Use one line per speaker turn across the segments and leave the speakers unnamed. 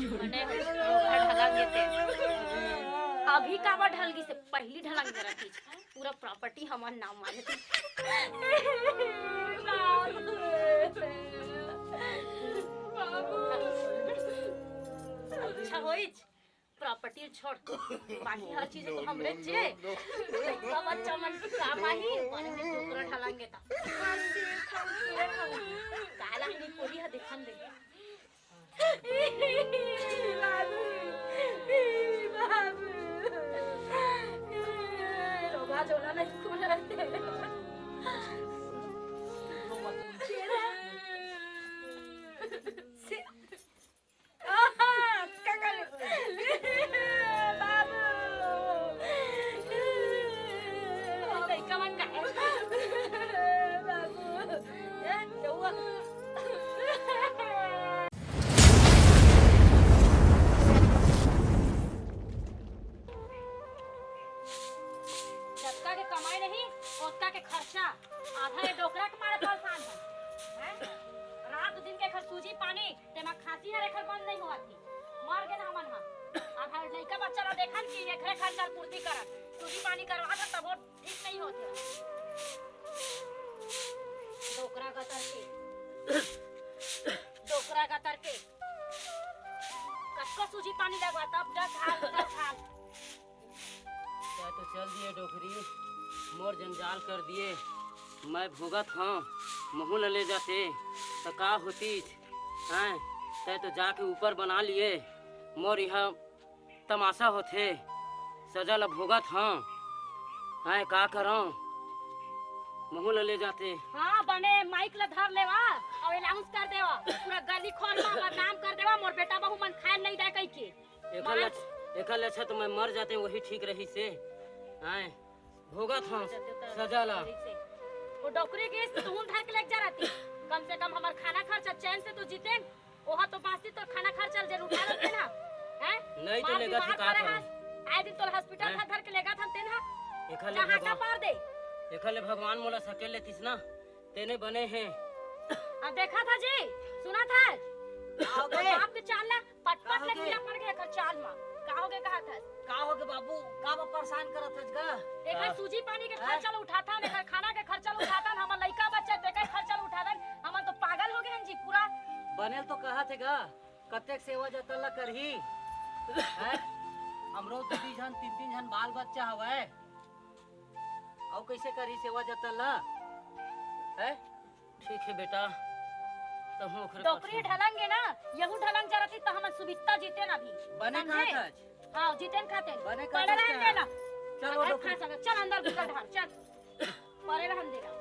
मने ढलांगे ते अभी कावा ढलगी से पहली ढलांग जरा थी पूरा प्रॉपर्टी हमार नाम माने थी अच्छा होइच प्रॉपर्टी छोड़ बाकी हर चीज तो हमरे छे लइका बच्चा मन काम आही माने में टोकरा ढलांगे ता काला ही कोली ह देखन दे बाबू रोगा जोला नहीं खुल रहते
तो चल दिए डोकरी मोर जंजाल कर दिए मैं भुगत हाँ महू न ले जाते तो का होती हैं तय तो जाके ऊपर बना लिए मोर यहाँ तमाशा होते सजा ल भुगत हाँ हैं का करो महू न ले जाते
हाँ बने माइक ला धर लेवा और अनाउंस कर देवा पूरा गली खोल में बदनाम कर देवा मोर बेटा बहू मन खाए नहीं दे कई के
एकल अच्छा तो मैं मर जाते वही ठीक रही से हैं भोगत हाँ सजा ला
वो डॉक्टरी के तुम धर के लेके जा रहती कम से कम हमार खाना खर्चा चैन से तो जीते ओहा तो बास्ती तो खाना खर्चा जरूर उठा लेते ना हैं
नहीं तो लेगा तो का करो
आए दिन तो हॉस्पिटल धर के लेगा था तेना
एकल
जहां का पार दे
एकल भगवान मोला सकेल लेतिस ना तेने बने हैं
अब देखा था जी सुना था आओगे बाप के चाल ना पटपट ले गिरा पड़ गया कर चाल में काओगे कहा था
का होगे बाबू का परेशान करत है गा
एकर सूजी पानी के खर्चा उठाता न एकर खाना के खर्चा उठाता न हमर लइका बच्चा ते के खर्चा उठाता हमन तो पागल हो गए जी पूरा
बनेल तो कहा थे गा कतेक सेवा जतन करही हैं हमरो 2 जन 3 जन बाल बच्चा हवे औ कैसे करी सेवा जतन
है ठीक है बेटा तो हम
डोकरी ढलंगे ना यहू ढलंग जरती तो हम सुवित्ता जीते ना भी
बने कहां था
हां जीतेन खाते
बने
पड़े रहन देना
चलो डोकरी
चल अंदर भीतर ढाल चल पड़े रहन देना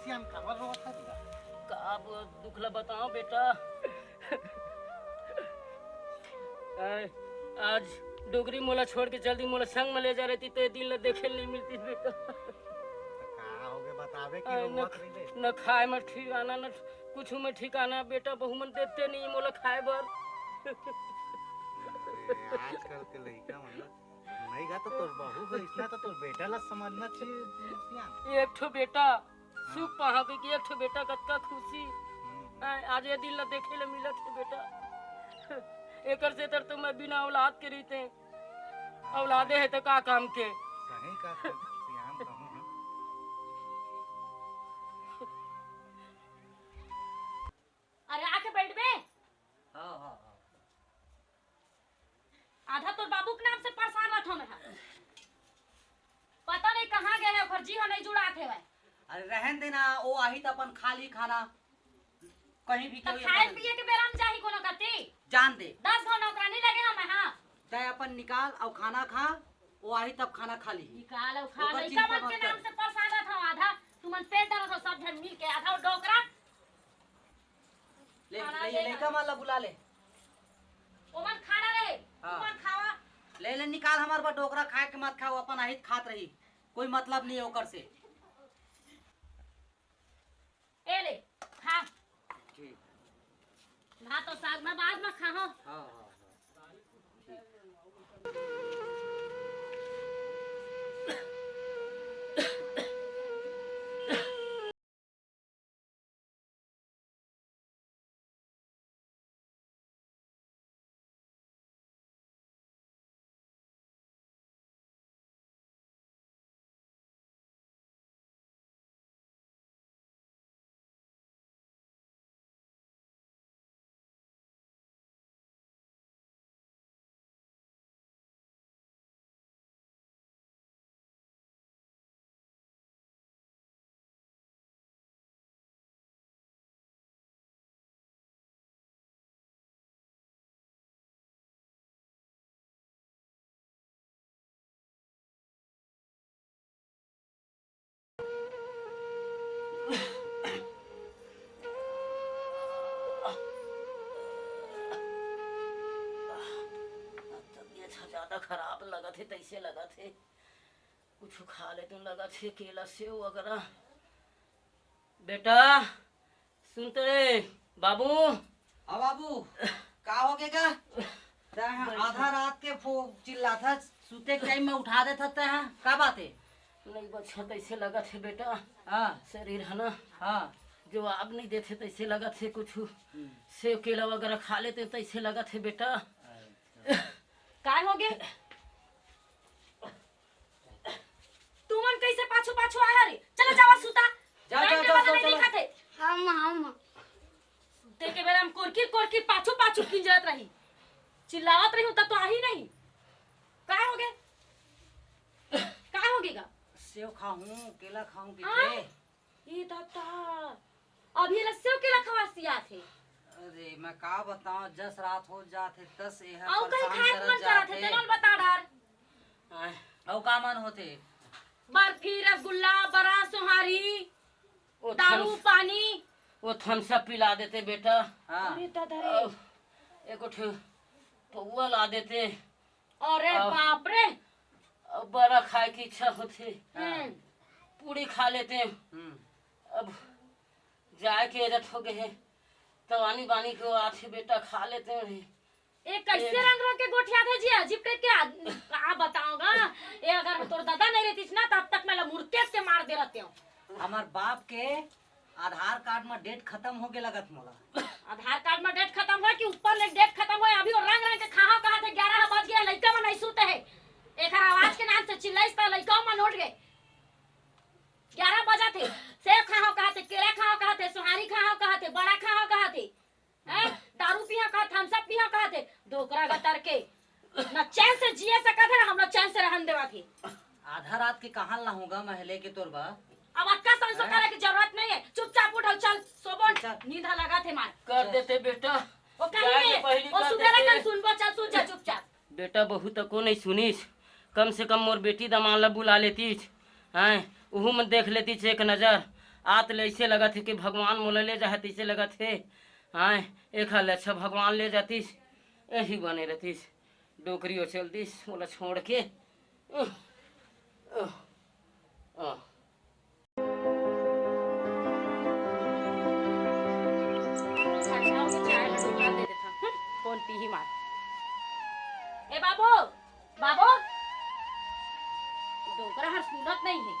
सियान खबर रो था
का दुखला बताओ बेटा आज डोगरी मोला छोड़ के जल्दी मोला संग में ले जा रही थी तो दिन ल देखे नहीं मिलती बेटा
का होगे बतावे कि रोवत रही दे
न खाए में ठिकाना न कुछ में ठिकाना बेटा बहु मन देते नहीं मोला खाए बर
आजकल के लइका मतलब नहीं गा तो तोर बहू है इसना तो तोर बेटा ला समझना चाहिए सियान
एक ठो बेटा सुख पावे कि एक ठो बेटा कतका खुशी आज ये दिन ला देखे ले मिलत है बेटा एकर से तर तो मैं बिना औलाद के रहते औलादे है तो का काम के
सही का सियान कहूं
अरे आके बैठ बे
हां हां
आधा तो बाबू के नाम से परेशान रहत हम पता नहीं कहां गए हैं ओकर जी हो नहीं जुड़ा थे भाई
अरे रहन देना ओ आही त अपन खाली खाना कहीं भी
तो खाए पिए के बेराम चाही कोनो कती
जान दे
10 गो नौकरानी लगे हम हां
तय अपन निकाल और खाना खा वो आही तब खाना खा ली
निकाल और खा लइका मन के नाम से परेशान रहत हम आधा तुमन पेट दर्द हो सब जन मिल के आधा डोकरा
ले लइका माला बुला ले
ओमन खाना रहे ओमन खावा
ले निकाल हमार बा डोकरा खाए के मत खाओ अपन आहित खात रही कोई मतलब नहीं है ओकर से
ए ले खा
ठीक
भात और साग में बाद में खाओ
हां हां
थे तैसे लगा थे कुछ खा ले तो लगा थे केला सेव वगैरह। बेटा सुन तो रे बाबू।
अब बाबू का हो गएगा? आधा रात के चिल्ला था, सूते के टाइम में उठा देता था। का बात है?
नहीं बच्चा तैसे लगा थे बेटा।
हाँ
शरीर है ना,
हाँ
जो आप नहीं देते तैसे लगा थे कुछ सेव केला वगैरह खा लेते तैसे लगा थे बेटा।
काय हो गए? तुमन कैसे पाछू पाछू आया रे? चलो जावा सुता।
जाओ,
टाइम
जाओ,
के
जाओ,
बदले नहीं
चलो।
खाते। हम सुते के बेरा हम कोरकी कोरकी पाछू पाछू किंजरत रही, चिल्लावत रही हूं तब तो आ ही नहीं। काय हो गए? काय हो गएगा?
सेव खाऊं केला खाऊं
हाँ?
कितने?
ये दादा अभी लस्सी के लखवा सिया थे।
अरे मैं का बताऊं, जस रात हो जाते तस यह
औ कहीं
परेशान
खाए मन
करत
करा थे
जाते।
तेनल बता डार।
आय,
औ का मन होते?
बर्फी रसगुल्ला बड़ा सोहारी
वो
दारू
थम्स
पानी।
वो थम्सअप पिला देते बेटा।
हाँ
अरे दादा रे,
और एक उठ पौवा ला देते।
अरे बाप रे।
अब बड़ा खाए की इच्छा होती,
हम्म,
पूरी खा लेते। अब जाए के इज्जत हो गए है तवानी बानी को आथे बेटा खा लेते हैं।
ये कैसे रंग रंग के गोठिया थे जी? अजीब टाइप के का बताऊंगा। ये अगर तोर दादा नहीं रहती ना तब तक मैं मुर्के से मार दे रहते हूँ।
हमार बाप के आधार कार्ड में डेट खत्म हो गए लगत मोला।
आधार कार्ड में डेट खत्म हुआ कि ऊपर ले डेट खत्म हुआ? अभी वो रंग रंग के कहा थे 11 बज गया, लड़का में नहीं सोते है। एक आवाज के नाम से चिल्लाइस था, लड़का में लौट गए। 11 बजा थे। सेब खाओ कहा थे, केला खाओ कहा थे, सुहारी खाओ कहा थे, बड़ा खाओ कहा थे, दारू पिया कहा, थम्स अप पिया कहा थे। डोकरा गतर के न चैन से जिए सका थे, हम लोग चैन से रहन देवा थे।
आधा रात के कहाँ ला होगा महले के तोर बा?
अब अक्का संसो करे की जरूरत नहीं है, चुपचाप उठो, चल सोबो।
चल।
नींद लगा थे मार
कर देते बेटा।
वो
जाए
कहीं
के पहली
वो
कर
सुबह
देते।
तक सुनबो, चल सुन जा चुपचाप।
बेटा बहू तक को नहीं सुनीस, कम से कम मोर बेटी दमाला बुला लेती हैं, उहू में देख लेती एक नजर। आत ले ऐसे लगा थे कि भगवान मोला ले जाते ऐसे लगा थे। हाँ एक हाल अच्छा भगवान ले जातीस, यही बने रहतीस। डोकरी हो चलतीस मोला छोड़ के।
चाय में डोकरा दे देता। कौन पी ही मार। ए बाबू, बाबू, डोकरा हर सुनत नहीं है।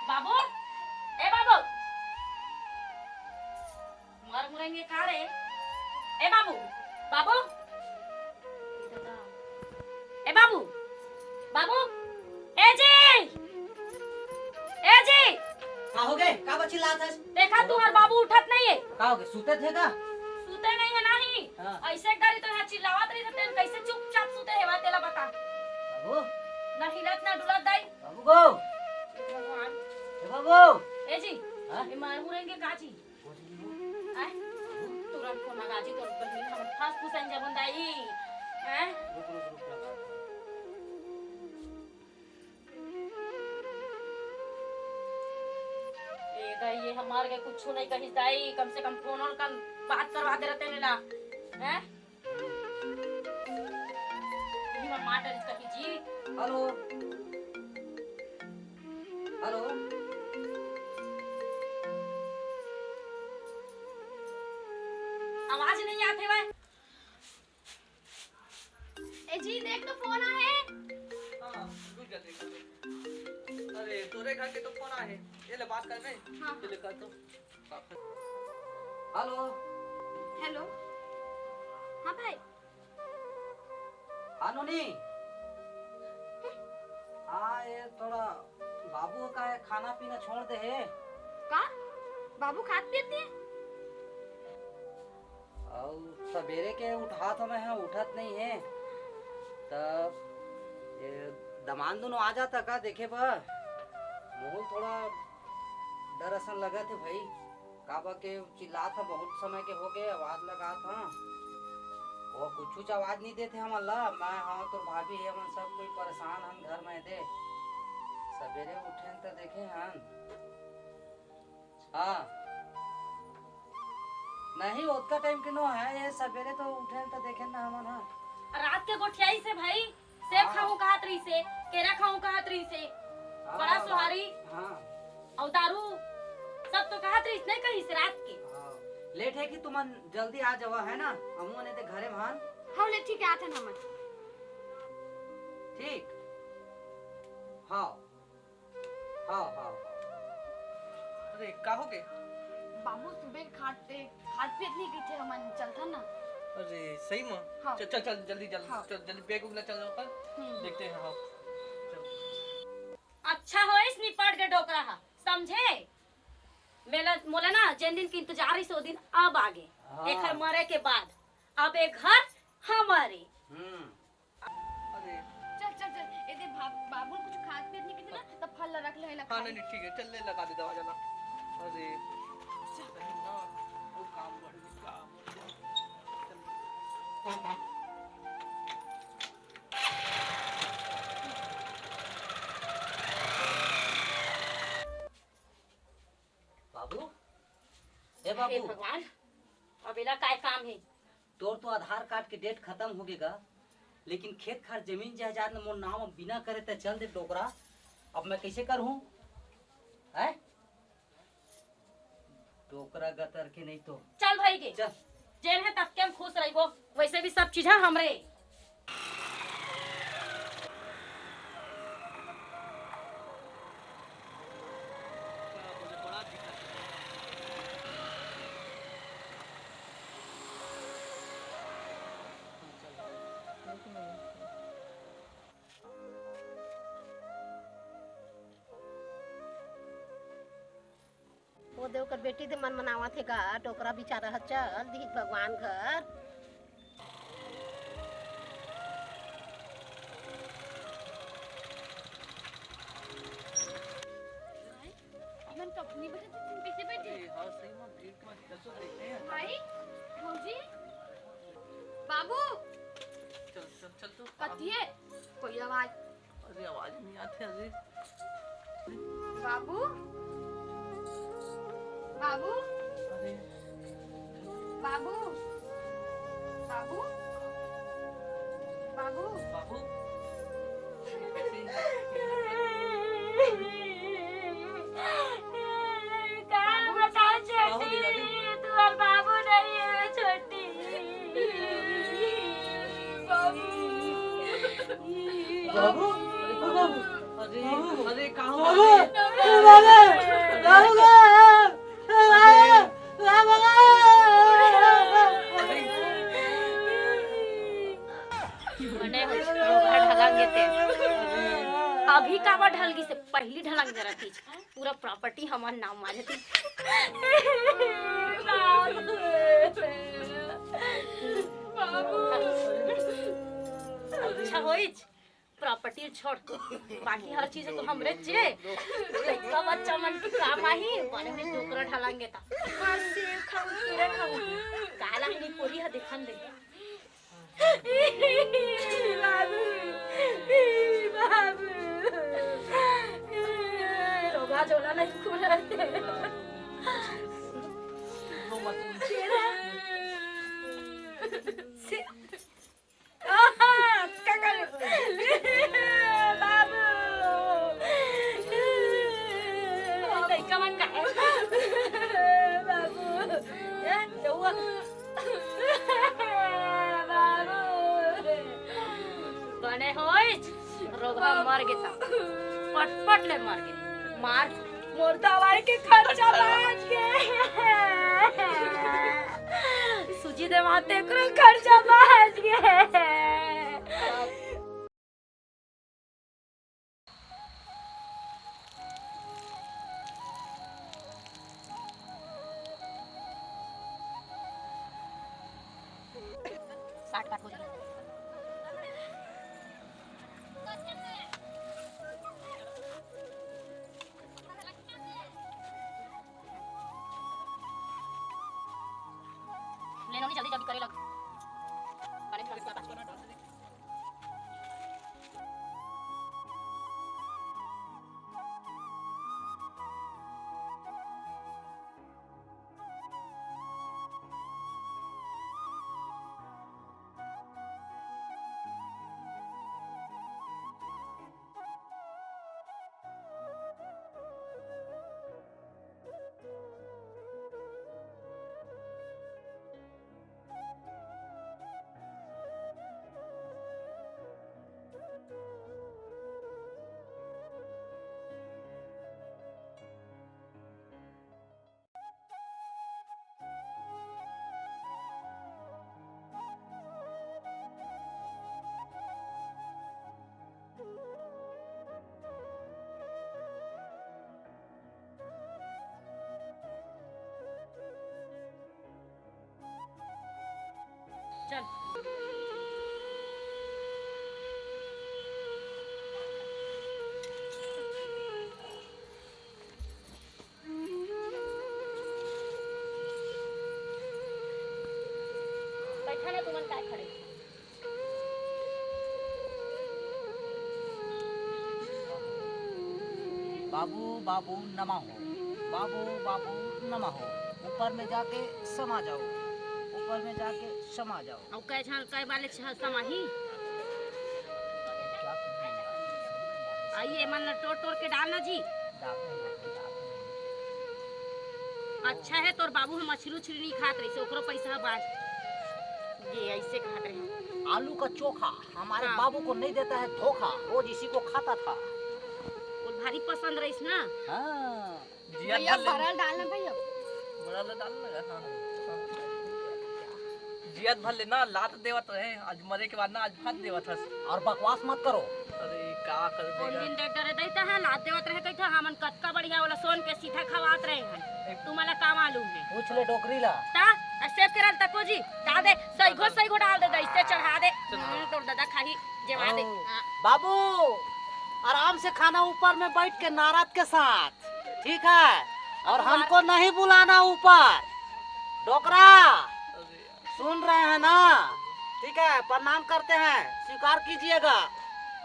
बाबू, ए बाबू, मर मुरेंगे का रे? ए बाबू, बाबू, ए बाबू, बाबू, ए जी, ए जी,
का हो गए? का बची लात है?
देखा तुम्हार बाबू उठत नहीं है।
का हो गए? सूते थे का?
सूते नहीं है नहीं।
हाँ।
ऐसे करी तो यहाँ चिल्लावत रही थे, कैसे चुपचाप सूते है वा तेला बता।
बाबू
ना हिलत ना डुलत दाई।
बाबू गो
भगवान।
ए बाबू
ए जी,
हाँ?
ये मार मुरेंगे काजी। आय, तुरंत फोन लगा जी तो बहन हम फास पुसन जबन दाई। हैं?
रुक रुक रुक लगा।
ए दाई ये हमार के कुछ नहीं कहिस दाई, कम से कम फोन और कम बात करवा दे रहते लेला। हैं? ये मैं मार डरिस कही जी।
हेलो हेलो
आवाज नहीं आते वह।
ए जी देख तो फोन आए।
हाँ, रुक जा देख। अरे तोरे घर के तो फोन आए, ये ले बात कर रहे।
हाँ।
चले कर तो।
Hello
hello. हाँ भाई।
हानोनी। हाँ ये थोड़ा बाबू का है, खाना पीना छोड़ दे है।
का? बाबू खात पीते हैं?
और सवेरे के उठा तो मैं है, उठत नहीं है। तब ये दमान दोनों आ जाता का देखे पर मोहल थोड़ा डर असन लगा थे भाई। काबा के चिल्ला था, बहुत समय के हो गए, आवाज लगा था। वो कुछ आवाज नहीं देते हम अल्लाह। मैं हाँ तो भाभी है, हम सब कोई परेशान हम घर में दे। सवेरे उठे तो देखे हन। हाँ नहीं उतना टाइम के नो है, ये सवेरे तो उठे तो देखे ना हम। हाँ
रात के गोठियाई से भाई सेब खाऊं कहत रही से, केरा खाऊं कहत रही से, बड़ा सुहारी
हाँ
और दारू सब तो कहत रही नहीं कहीं से रात के।
हाँ। लेट है कि तुम जल्दी आ जावा है ना, हमू ने ते घरे मान।
हम ले ठीक है आते ना हमन।
ठीक। हाँ हाँ हाँ।
अरे का हो गए?
बाबू सुबह खाते नहीं गए थे हमन, चलता ना।
अरे सही में?
हाँ।
चल चल चल जल्दी जल्दी
हाँ।
चल जल्दी बैग उगला चल ऊपर देखते हैं। हाँ
अच्छा हो इस निपट के डोकरा हा, समझे? मेला मोला ना जिन दिन की इंतजार ही सो दिन अब आगे
हाँ।
एक घर मरे के बाद अब एक घर हमारे।
अरे
चल चल चल ए दे बाबू कुछ खात पियत नहीं कितना तब फल रख ले
हाँ नहीं नहीं, ठीक है चल ले लगा दे दवा जाना। अरे नहीं ना, वो काम बढ़ गया, काम बढ़ गया।
बाबू ए
हे
बाबू,
भगवान अब इला काय काम है?
तोर तो आधार कार्ड के डेट खत्म हो गएगा, लेकिन खेत खार जमीन जायदाद में मोर नाम बिना करे तो चल दे डोकरा। अब मैं कैसे करूं? है डोकरा गतर के नहीं तो
चल भाई के
चल।
जेन है तब के हम खुश रहिबो, वैसे भी सब चीज है हमरे।
मुझे बड़ा दिक्कत है।
वो देव कर बेटी दे मन मनावा थे गा टोकरा बिचारा ह चल दी भगवान घर।
हमन कंपनी बैठे थे पीछे बैठे।
अरे हाँ सही में भीड़ में दसों देखते हैं।
भाई भौजी बाबू
चल चल चल तो
कतिए कोई आवाज।
अरे आवाज नहीं आती। अरे
बाबू बाबू
अरे
बाबू बाबू बाबू
बाबू
काय बताओ छोटी, तू और बाबू नहीं है छोटी। बाबू
बाबू
अरे अरे कहाँ
ढलंगे थे अभी का ढलगी से पहली ढलंग जरा थी पूरा प्रॉपर्टी हमारे नाम मारे थी। अच्छा होइच प्रॉपर्टी छोड़ बाकी हर चीज तो हमरे चे लइका बच्चा मन के काम आही बने में डोकरा ढलांगे ता हाँ सेब खाऊ केरा खाऊ काला ही पूरी है देखन दे। बाबू बाबू रोगा जोला नहीं खुलते बने होइच रोगा मर गया पट पट ले मर गए मार मोर दवाई के खर्चा बाज के सुजी दे माते करो खर्चा बाज के। साठ बात हो जाए लेनो नहीं जल्दी जल्दी करे लग पानी थोड़ा सा पास करना।
बाबू बाबू नमा हो, बाबू बाबू नमा हो, ऊपर में जाके समा जाओ, ऊपर में जाके समा जाओ।
और कह झाल कह वाले समाही
क्या करूं यार,
आइए मन टोट टोट के डालना जी।
डालते हैं, डालते हैं।
अच्छा है तोर बाबू हम मछली उछली नहीं खात रही से ओकरो पैसा बाज ये ऐसे खात रहे।
आलू का चोखा हमारे
हाँ।
बाबू को नहीं देता है धोखा, रोज इसी को खाता था।
वो भारी पसंद रहीस ना।
हाँ।
जिया
भैया
भर ले
भरल डालना भैया।
बड़ा ले डाल लगा। हाँ जिया भर लेना लात देवत रहे, आज मरे के बाद ना आज भात देवत हस।
और बकवास मत करो।
अरे का कर
कौन
देगा।
दिन डरे दैता है लाद देवत रहे कहता हमन कतका बढ़िया वाला सोन के सीधा खवात रहे हैं। तुम्हारा का मालूम है
पूछ ले टोकरी ला।
ता ऐसे करल तको जी डाल दे सही घो डाल दे इससे चढ़ा दे तोर दादा खाही जेवा दे। हाँ।
बाबू आराम से खाना ऊपर में बैठ के नारद के साथ, ठीक है? और हमको नहीं बुलाना ऊपर। डोकरा सुन रहे हैं ना? ठीक है, प्रणाम करते हैं, स्वीकार कीजिएगा।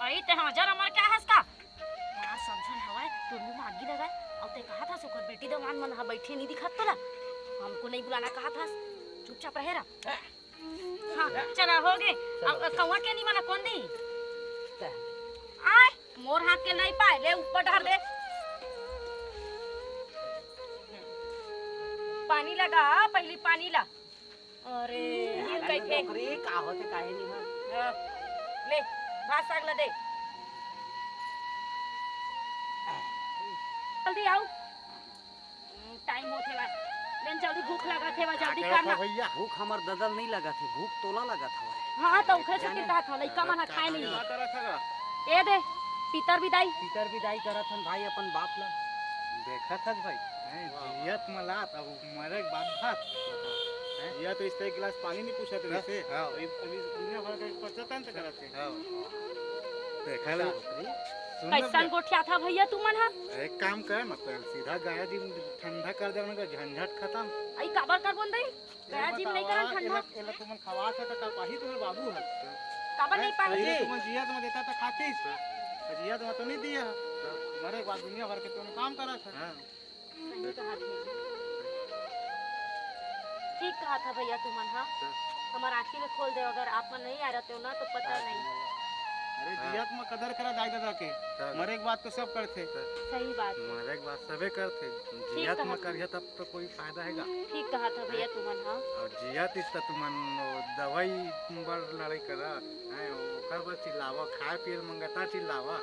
आई ते हजार हमार क्या हंसका मां समझन हवाए तोर मुंह में आगी लगाए और ते कहा था सुकर बेटी दवान मन हा बैठे नहीं दिखत तोला हमको नहीं बुलाना कहा था चुपचाप रहे रहा। हाँ चला हो गए अब कौवा के नहीं मना कौन दी आए मोर हाथ के नहीं पाए ले ऊपर डाल ले पानी लगा पहली पानी ला। अरे ये कैसे
डोकरी का होते काहे नहीं है?
ले भात साग ला दे जल्दी आओ टाइम होते बा लेन जल्दी भूख लगा थे बा जल्दी करना।
भैया भूख हमार ददल नहीं लगा थी, भूख तोला लगा था।
हाँ तो उखरे से कितना था लइका मना खाए नहीं ए दे पितर विदाई
पीतर विदाई करत हन भाई अपन बाप ला।
देखा था भाई जियत मलात अब मरे के बाद भात या तो इस तरह गिलास पानी नहीं पूछा थे वैसे अभी दुनिया भर का पचतन से करते हैं। देखा ले
कैसन गोठिया था भैया तू मन हा
एक काम कर मतलब सीधा गाया जी ठंडा कर दे उनका झंझट खत्म।
आई काबर कर बोल दई गया जिम नहीं करन ठंडा
एला तुमन खवा था त पाही तुम्हारे बाबू है
काबर नहीं पाई
जी तुमन जिया तुम देता था खातीस जिया तुम तो नहीं दिया मरे बाद दुनिया भर के तुम काम करा था।
सही कहा थे ठीक कहा था भैया तू मन हा हमार आँखी में खोल दे अगर आप मन नहीं आ रहते हो ना तो पता नहीं।
अरे जियत में कदर करा दाई दादा के मरे के बाद तो सब करते
सही बात
मरे के बाद सबे करते जियत में करिए तब तो कोई फायदा हैगा।
ठीक कहा था भैया तू मन हा
और जियत इस त तुमन दवाई बड़ लड़ाई करा हैं ओकर पर चिल्लावा खाए पिए मंगता चिल्लावा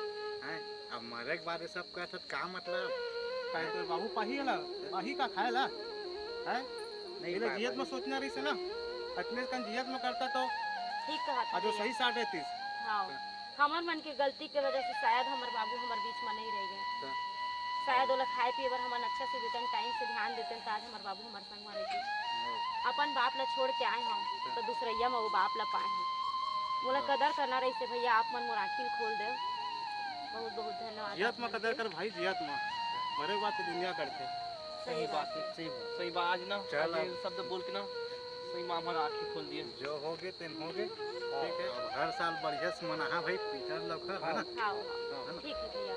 हैं अब मरे के बाद ये सब कहत का मतलब काहे तो बाबू पाही का खाएला हैं नहीं ले जियत में सोचना रही से ना अतने कन जियत में करता तो
ठीक कहा था
जो
भैया।
सही साढ़े 30
हाँ हमार मन की गलती के वजह से शायद हमार बाबू हमार बीच में नहीं रह गए शायद वो लोग खाए पिए बर हमन अच्छा से देते टाइम से ध्यान देते तो आज हमार बाबू हमार संग में रहते अपन बाप ला छोड़ के आए हम तो दूसरैया में वो बाप ला पाए हम बोला कदर करना रही से भैया आप मन मोर आँखी खोल दे बहुत बहुत धन्यवाद।
जियत में कदर कर भाई जियत में मरे के बाद तो दुनिया करते
सही बात है सही बात आज ना
चल
आज ये शब्द बोल के ना सही माँ हमारा आँखें खोल दिए।
जो होगे तेन होगे ठीक है अब हर साल बढ़िया से मना भाई पीटर लखर है ना।
हाँ हाँ ठीक है भैया।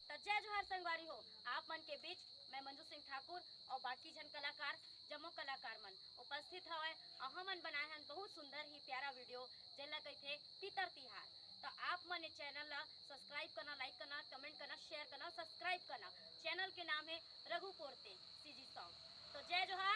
तो जय जोहार संगवारी हो आप मन के बीच मैं मंजू सिंह ठाकुर और बाकी जन कलाकार जम्मू कलाकार मन उपस्थित हवे और हमन बनाए हन बहुत सुंदर ही प्यारा वीडियो जेला कहथे पितर तिहार। तो आप मन ये चैनल ला सब्सक्राइब करना लाइक करना कमेंट करना शेयर करना सब्सक्राइब करना। चैनल के नाम है रघु पोरते सीजी सॉन्ग। तो जय जोहार।